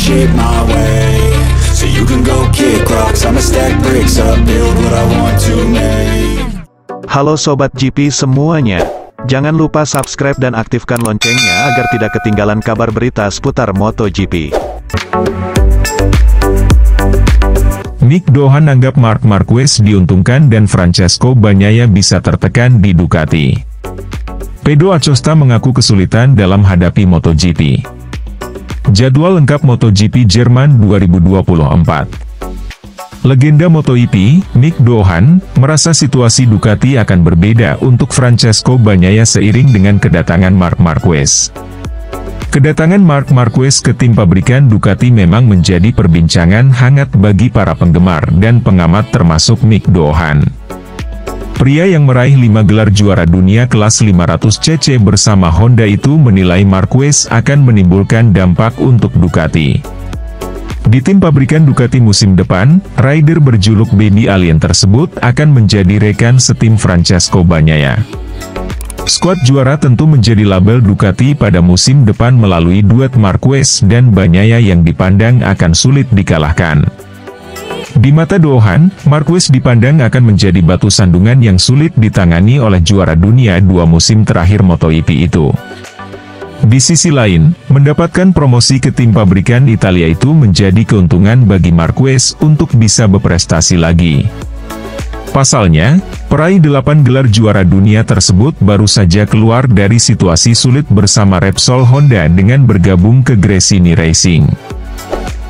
shit my way. So you can go kick rocks, I'ma stack bricks up, build what I want to make. Halo Sobat GP semuanya. Jangan lupa subscribe dan aktifkan loncengnya agar tidak ketinggalan kabar berita seputar MotoGP. Nick Dohan anggap Marc Marquez diuntungkan dan Francesco Bagnaia bisa tertekan di Ducati. Pedro Acosta mengaku kesulitan dalam hadapi MotoGP. Jadwal lengkap MotoGP Jerman 2024. Legenda MotoGP, Nick Dohan, merasa situasi Ducati akan berbeda untuk Francesco Bagnaia seiring dengan kedatangan Marc Marquez. Kedatangan Marc Marquez ke tim pabrikan Ducati memang menjadi perbincangan hangat bagi para penggemar dan pengamat termasuk Nick Dohan. Pria yang meraih 5 gelar juara dunia kelas 500cc bersama Honda itu menilai Marquez akan menimbulkan dampak untuk Ducati. Di tim pabrikan Ducati musim depan, rider berjuluk Baby Alien tersebut akan menjadi rekan setim Francesco Bagnaia. Skuad juara tentu menjadi label Ducati pada musim depan melalui duet Marquez dan Bagnaia yang dipandang akan sulit dikalahkan. Di mata Dohan, Marquez dipandang akan menjadi batu sandungan yang sulit ditangani oleh juara dunia 2 musim terakhir MotoGP itu. Di sisi lain, mendapatkan promosi ke tim pabrikan Italia itu menjadi keuntungan bagi Marquez untuk bisa berprestasi lagi. Pasalnya, peraih 8 gelar juara dunia tersebut baru saja keluar dari situasi sulit bersama Repsol Honda dengan bergabung ke Gresini Racing.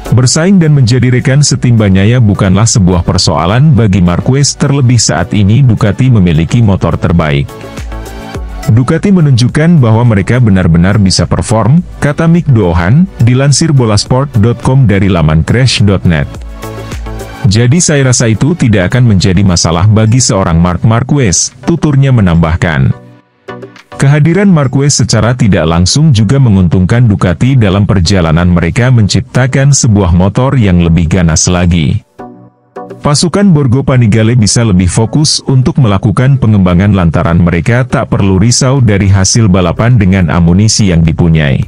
Bersaing dan menjadi rekan setim Bagnaia bukanlah sebuah persoalan bagi Marquez, terlebih saat ini Ducati memiliki motor terbaik. Ducati menunjukkan bahwa mereka benar-benar bisa perform, kata Nick Dohan, dilansir bolasport.com dari laman crash.net. Jadi saya rasa itu tidak akan menjadi masalah bagi seorang Marc Marquez, tuturnya menambahkan. Kehadiran Marquez secara tidak langsung juga menguntungkan Ducati dalam perjalanan mereka menciptakan sebuah motor yang lebih ganas lagi. Pasukan Borgo Panigale bisa lebih fokus untuk melakukan pengembangan lantaran mereka tak perlu risau dari hasil balapan dengan amunisi yang dipunyai.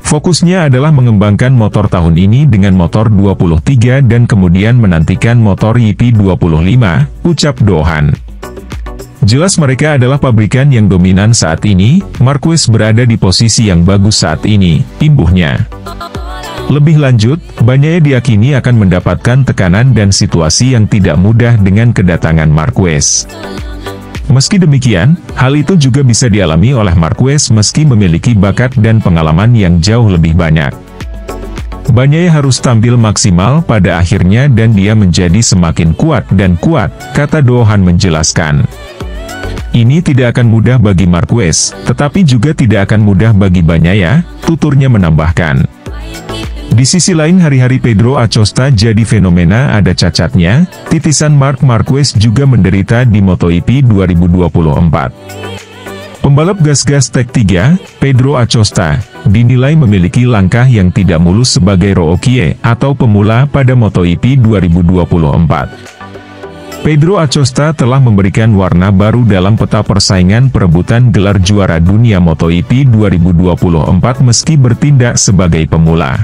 Fokusnya adalah mengembangkan motor tahun ini dengan motor 23 dan kemudian menantikan motor YP25, ucap Dohan. Jelas mereka adalah pabrikan yang dominan saat ini, Marquez berada di posisi yang bagus saat ini, imbuhnya. Lebih lanjut, Bagnaia diyakini akan mendapatkan tekanan dan situasi yang tidak mudah dengan kedatangan Marquez. Meski demikian, hal itu juga bisa dialami oleh Marquez meski memiliki bakat dan pengalaman yang jauh lebih banyak. Bagnaia harus tampil maksimal pada akhirnya dan dia menjadi semakin kuat dan kuat, kata Dohan menjelaskan. Ini tidak akan mudah bagi Marquez, tetapi juga tidak akan mudah bagi Bagnaia, tuturnya menambahkan. Di sisi lain hari-hari Pedro Acosta jadi fenomena ada cacatnya, titisan Marc Marquez juga menderita di MotoGP 2024. Pembalap gas-gas Tech 3, Pedro Acosta, dinilai memiliki langkah yang tidak mulus sebagai rookie atau pemula pada MotoGP 2024. Pedro Acosta telah memberikan warna baru dalam peta persaingan perebutan gelar juara dunia MotoGP 2024 meski bertindak sebagai pemula.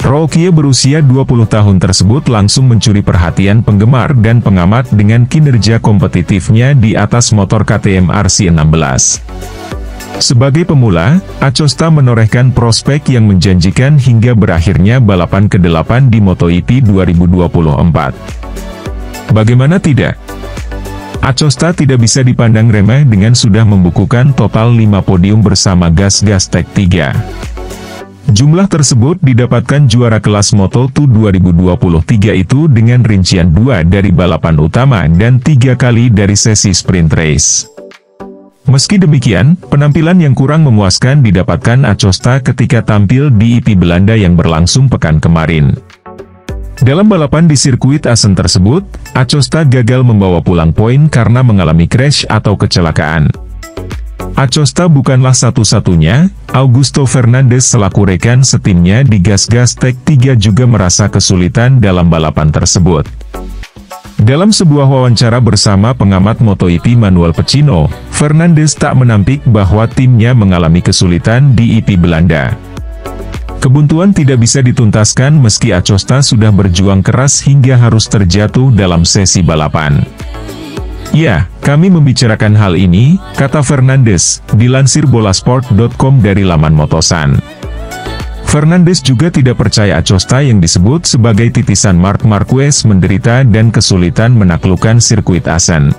Rookie berusia 20 tahun tersebut langsung mencuri perhatian penggemar dan pengamat dengan kinerja kompetitifnya di atas motor KTM RC16. Sebagai pemula, Acosta menorehkan prospek yang menjanjikan hingga berakhirnya balapan ke-8 di MotoGP 2024. Bagaimana tidak? Acosta tidak bisa dipandang remeh dengan sudah membukukan total 5 podium bersama gas-gas Tech 3. Jumlah tersebut didapatkan juara kelas Moto2 2023 itu dengan rincian 2 dari balapan utama dan 3 kali dari sesi sprint race. Meski demikian, penampilan yang kurang memuaskan didapatkan Acosta ketika tampil di IP Belanda yang berlangsung pekan kemarin. Dalam balapan di sirkuit Assen tersebut, Acosta gagal membawa pulang poin karena mengalami crash atau kecelakaan. Acosta bukanlah satu-satunya, Augusto Fernandes selaku rekan setimnya di gas-gas Tech 3 juga merasa kesulitan dalam balapan tersebut. Dalam sebuah wawancara bersama pengamat MotoGP Manuel Pecino, Fernandes tak menampik bahwa timnya mengalami kesulitan di IP Belanda. Kebuntuan tidak bisa dituntaskan meski Acosta sudah berjuang keras hingga harus terjatuh dalam sesi balapan. Ya, kami membicarakan hal ini, kata Fernandes, dilansir bolasport.com dari laman Motosan. Fernandes juga tidak percaya Acosta yang disebut sebagai titisan Marc Marquez menderita dan kesulitan menaklukkan sirkuit Assen.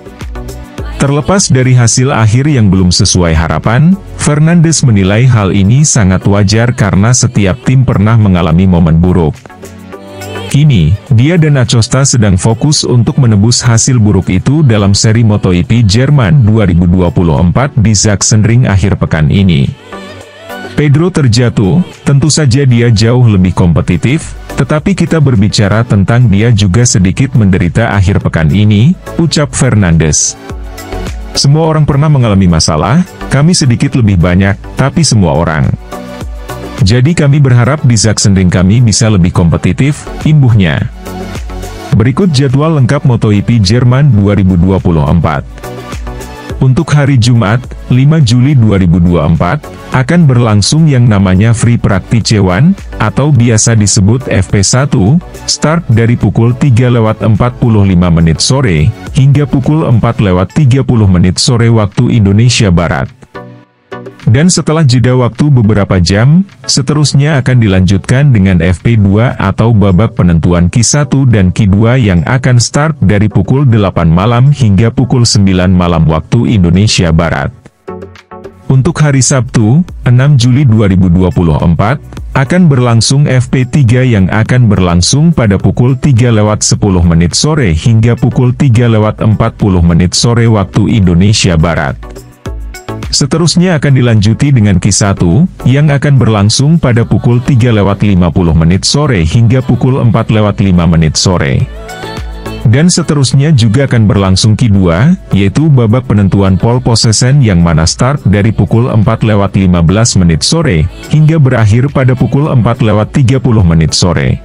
Terlepas dari hasil akhir yang belum sesuai harapan, Fernandes menilai hal ini sangat wajar karena setiap tim pernah mengalami momen buruk. Kini, dia dan Acosta sedang fokus untuk menebus hasil buruk itu dalam seri MotoGP Jerman 2024 di Sachsenring akhir pekan ini. Pedro terjatuh, tentu saja dia jauh lebih kompetitif, tetapi kita berbicara tentang dia juga sedikit menderita akhir pekan ini, ucap Fernandes. Semua orang pernah mengalami masalah, kami sedikit lebih banyak, tapi semua orang. Jadi kami berharap di Sachsenring kami bisa lebih kompetitif, imbuhnya. Berikut jadwal lengkap MotoGP Jerman 2024. Untuk hari Jumat, 5 Juli 2024, akan berlangsung yang namanya Free Practice 1, atau biasa disebut FP1, start dari pukul 3:45 sore, hingga pukul 4:30 sore waktu Indonesia Barat. Dan setelah jeda waktu beberapa jam, seterusnya akan dilanjutkan dengan FP2 atau babak penentuan Q1 dan Q2 yang akan start dari pukul 8 malam hingga pukul 9 malam waktu Indonesia Barat. Untuk hari Sabtu, 6 Juli 2024, akan berlangsung FP3 yang akan berlangsung pada pukul 3:10 sore hingga pukul 3:40 sore waktu Indonesia Barat. Seterusnya akan dilanjuti dengan Q1, yang akan berlangsung pada pukul 3:50 sore hingga pukul 4:05 sore. Dan seterusnya juga akan berlangsung Q2, yaitu babak penentuan pole position yang mana start dari pukul 4:15 sore, hingga berakhir pada pukul 4:30 sore.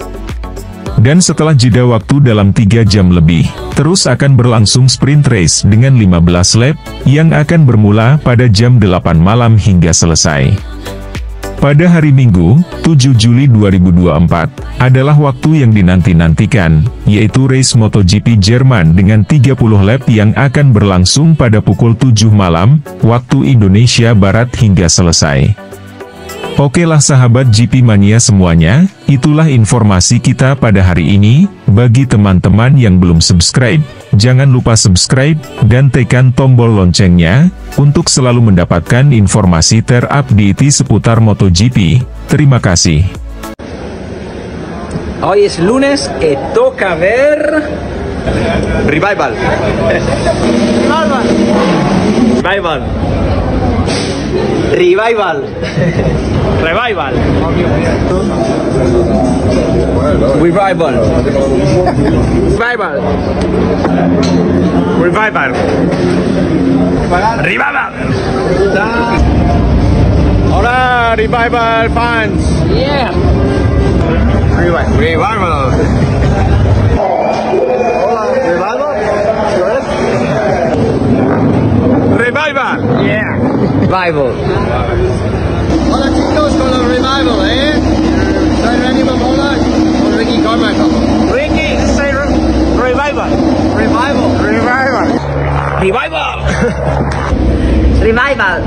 Dan setelah jeda waktu dalam 3 jam lebih, terus akan berlangsung sprint race dengan 15 lap, yang akan bermula pada jam 8 malam hingga selesai. Pada hari Minggu, 7 Juli 2024, adalah waktu yang dinanti-nantikan, yaitu race MotoGP Jerman dengan 30 lap yang akan berlangsung pada pukul 7 malam, waktu Indonesia Barat hingga selesai. Oke lah sahabat GP Mania semuanya, itulah informasi kita pada hari ini. Bagi teman-teman yang belum subscribe, jangan lupa subscribe, dan tekan tombol loncengnya, untuk selalu mendapatkan informasi terupdate seputar MotoGP. Terima kasih. Hoy es lunes que toca ver Revival. Revival. Revival. Revival. Revival. Revival. Revival. Revival. Hola, Revival fans. Yeah. Revival. Revival. Hola, Revival. Revival. Yeah. Revival. Hola chicos con los Revival, Soy Randy Mamola con Ricky Carmichael. Ricky, say Revival. Revival. Revival. Revival. Revival.